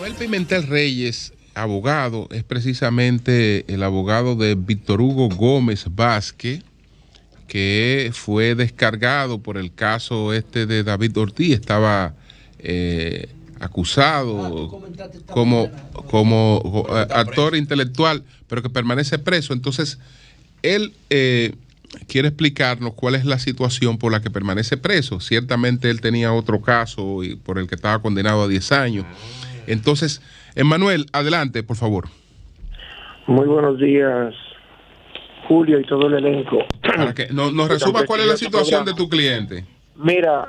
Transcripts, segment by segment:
Manuel Pimentel Reyes, abogado, es precisamente el abogado de Víctor Hugo Gómez Vázquez, que fue descargado por el caso de David Ortiz. Estaba acusado como actor intelectual, pero que permanece preso. Entonces, él quiere explicarnos cuál es la situación por la que permanece preso. Ciertamente él tenía otro caso por el que estaba condenado a 10 años. Entonces, Emmanuel, adelante, por favor. Muy buenos días, Julio y todo el elenco. Para que nos resuma cuál es la situación de tu cliente. Mira,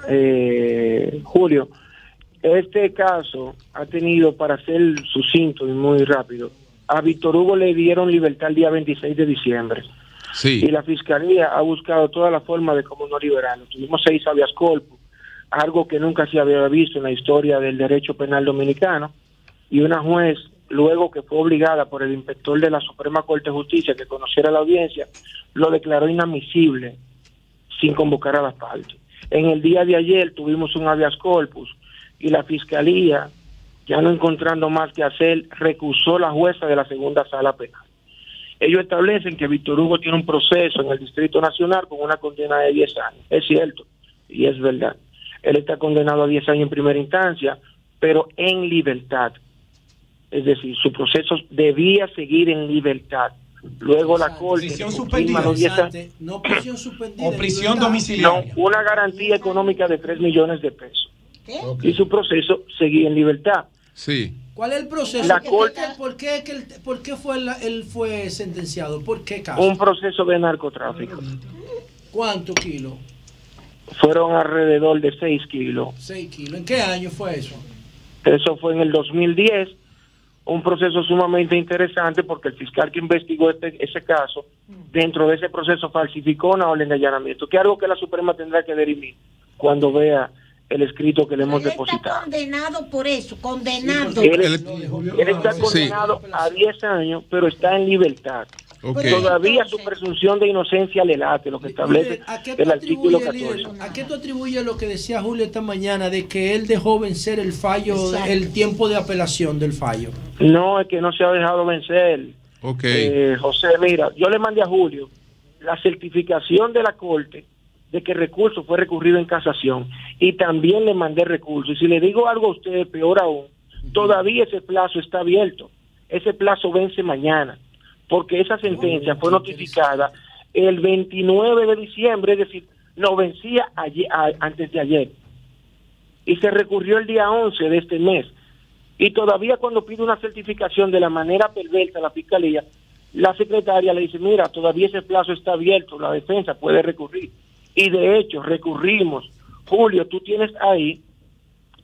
Julio, este caso ha tenido, para ser sucinto y muy rápido, a Víctor Hugo le dieron libertad el día 26 de diciembre. Sí. Y la Fiscalía ha buscado toda la forma de cómo no liberarlo. Tuvimos 6 habeas corpus, algo que nunca se había visto en la historia del derecho penal dominicano, y una juez, luego que fue obligada por el inspector de la Suprema Corte de Justicia que conociera la audiencia, lo declaró inadmisible sin convocar a las partes. En el día de ayer tuvimos un habeas corpus y la Fiscalía, ya no encontrando más que hacer, recusó la jueza de la segunda sala penal. Ellos establecen que Víctor Hugo tiene un proceso en el Distrito Nacional con una condena de 10 años. Es cierto, y es verdad. Él está condenado a 10 años en primera instancia, pero en libertad. Es decir, su proceso debía seguir en libertad. Luego la Corte... Prisión suspendida. No prisión suspendida. O prisión domiciliaria. No, una garantía económica de 3 millones de pesos. ¿Qué? Okay. Y su proceso seguía en libertad. Sí. ¿Cuál es el proceso? La Corte... ¿Por qué él fue sentenciado? ¿Por qué caso? Un proceso de narcotráfico. ¿Cuántos kilos? Fueron alrededor de 6 kilos. 6 kilos. ¿En qué año fue eso? Eso fue en el 2010. Un proceso sumamente interesante porque el fiscal que investigó ese caso, dentro de ese proceso falsificó una orden de allanamiento, que es algo que la Suprema tendrá que dirimir cuando vea el escrito que le hemos depositado. Él está condenado por eso, condenado. Él está condenado a 10 años, pero está en libertad. Okay. Todavía su presunción de inocencia le late, lo que establece el artículo 14. ¿A qué tú atribuyes lo que decía Julio esta mañana de que él dejó vencer el fallo, el tiempo de apelación del fallo? No, es que no se ha dejado vencer. Okay. José, mira, yo le mandé a Julio la certificación de la Corte de que el recurso fue recurrido en casación y también le mandé recurso. Y si le digo algo a usted, peor aún, todavía ese plazo está abierto. Ese plazo vence mañana, porque esa sentencia fue notificada el 29 de diciembre, es decir, no vencía antes de ayer. Y se recurrió el día 11 de este mes. Y todavía cuando pide una certificación de la manera perversa a la Fiscalía, la secretaria le dice, mira, todavía ese plazo está abierto, la defensa puede recurrir. Y de hecho, recurrimos. Julio, tú tienes ahí,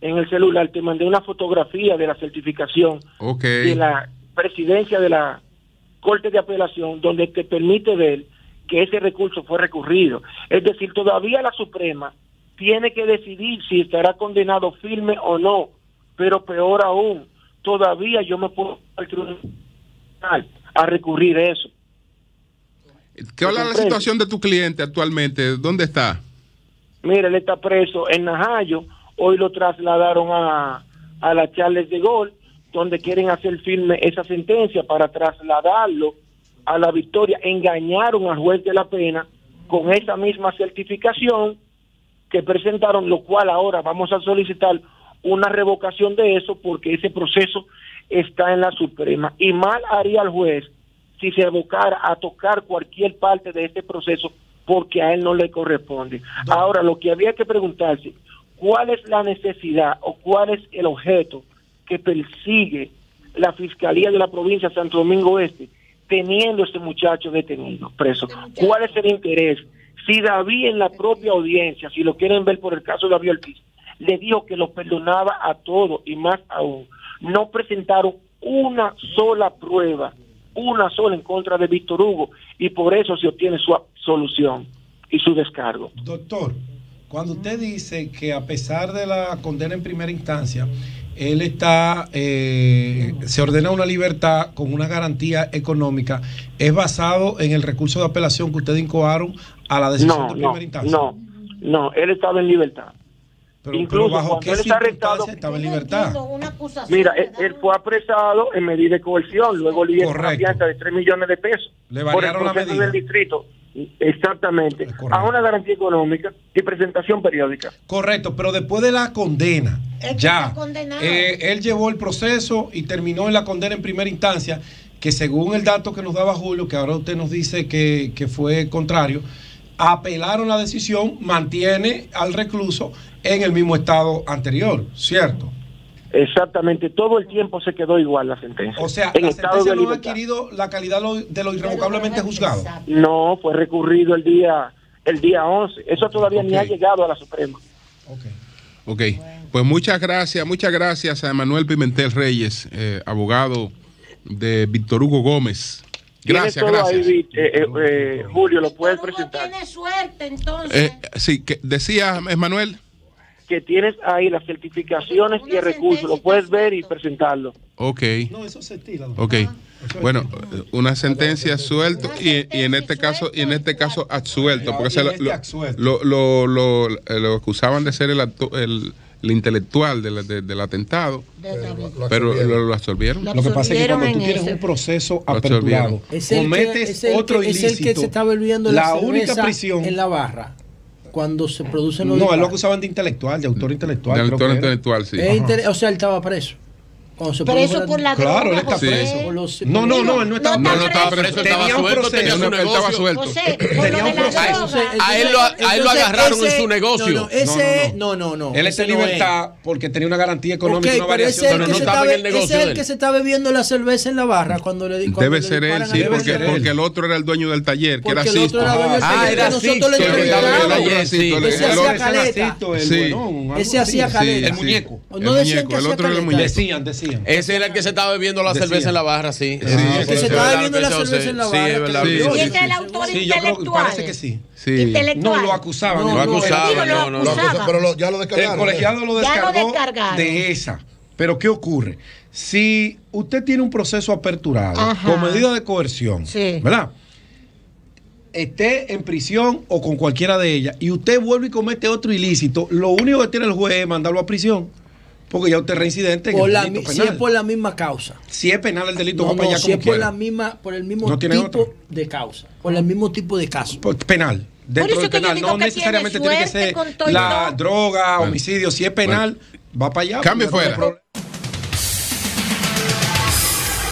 en el celular, te mandé una fotografía de la certificación de la presidencia de la Corte de Apelación, donde te permite ver que ese recurso fue recurrido. Es decir, todavía la Suprema tiene que decidir si estará condenado firme o no, pero peor aún, todavía yo me puedo al tribunal a recurrir eso. ¿Qué es la situación de tu cliente actualmente? ¿Dónde está? Mira, él está preso en Najayo. Hoy lo trasladaron a la Charles de Gaulle, donde quieren hacer firme esa sentencia para trasladarlo a la Victoria. Engañaron al juez de la pena con esa misma certificación que presentaron, lo cual ahora vamos a solicitar una revocación de eso porque ese proceso está en la Suprema. Y mal haría el juez si se abocara a tocar cualquier parte de este proceso porque a él no le corresponde. Ahora, lo que había que preguntarse, ¿cuál es la necesidad o cuál es el objeto que persigue la Fiscalía de la provincia de Santo Domingo Este teniendo a este muchacho detenido, preso? ¿Cuál es el interés? Si David en la propia audiencia, si lo quieren ver por el caso de David Ortiz, le dijo que lo perdonaba a todos y más aún, no presentaron una sola prueba, una sola en contra de Víctor Hugo, y por eso se obtiene su absolución y su descargo. Doctor, cuando usted dice que a pesar de la condena en primera instancia, él está, se ordena una libertad con una garantía económica, ¿es basado en el recurso de apelación que ustedes incoaron a la decisión de primera instancia? No, él estaba en libertad. Incluso bajo cuando qué él está arrestado, circunstancia estaba en libertad. mira, él fue apresado en medida de coerción, luego le dieron una fianza de 3 millones de pesos Le por el variaron la proceso medida. del distrito. Exactamente, a una garantía económica y presentación periódica. Correcto, pero después de la condena, Él ya, está condenado. él llevó el proceso y terminó en la condena en primera instancia, que según el dato que nos daba Julio, que ahora usted nos dice que fue contrario, apelaron la decisión, mantiene al recluso en el mismo estado anterior, ¿cierto? Exactamente, todo el tiempo se quedó igual la sentencia. O sea, en la estado sentencia de no ha libertad. adquirido la calidad de lo irrevocablemente juzgado. No, fue recurrido el día 11. Eso todavía ni ha llegado a la Suprema. Ok, pues muchas gracias a Manuel Pimentel Reyes, abogado de Víctor Hugo Gómez. Gracias, Tienes todo gracias. ahí, Julio, lo puedes presentar. Tiene suerte, entonces. Sí, que decía Manuel. Que tienes ahí las certificaciones y el recurso, lo puedes ver y presentarlo. Ok. No, eso se estila. Ok. Bueno, una sentencia suelto y en este caso absuelto, porque lo acusaban de ser el intelectual del atentado, pero lo absolvieron. Lo que pasa es que cuando tú tienes un proceso aperturado, cometes otro ilícito, es el que se está bebiendo la única prisión en la barra. Cuando se producen los no, él lo disparos. acusaban de intelectual, de autor intelectual. De autor intelectual, sí. O sea, él estaba preso. Preso por la droga. Claro, él está José. preso. No, él no estaba No, preso. estaba preso, Tenía estaba un suelto, tenía proceso. su negocio. Estaba suelto. José, por Tenía lo de un la proceso. droga. A él lo agarraron en su negocio. No. Él está en libertad porque tenía una garantía económica, Ok, una pero variación. ese es pero el que no se estaba está en el negocio ese es de el él. que se está bebiendo la cerveza en la barra cuando le Debe ser él, sí, porque el otro era el dueño del taller, que era Porque el otro Sisto. era dueño del taller, era que nosotros le Sisto, que estaba en el entregábamos. taller, sí. Ese hacía caleta. Ese hacía caleta. El muñeco. No decían que el hacía otro era el caleta. muñeco. Decían. Ese era el que se estaba bebiendo la cerveza en la barra, sí. El que se estaba bebiendo la cerveza en la barra. Sí, es verdad. Sí. Y ese es el autor Sí, yo creo que intelectual. parece que sí. Sí. Intelectual. No, lo acusaban. No, Lo acusaban, digo, lo no. acusaban. Pero ya lo El descargaron. colegiado lo Ya lo descargó descargaron. de esa. Pero ¿qué ocurre? Si usted tiene un proceso aperturado Ajá. con medida de coerción, Sí. ¿verdad? Esté en prisión o con cualquiera de ellas y usted vuelve y comete otro ilícito, lo único que tiene el juez es mandarlo a prisión. Porque ya usted es reincidente en Por el la delito si penal. es por la misma causa. Si es penal el delito, No, va para allá si como es por quiera. por el mismo No tiene tipo otra. de causa. Por el mismo tipo de caso. Penal. Dentro eso del que yo penal. digo No que necesariamente tiene tiene que suerte ser con todo y la todo. droga, homicidio. Si es penal, va para allá. Cambio porque no hay fuera. problema.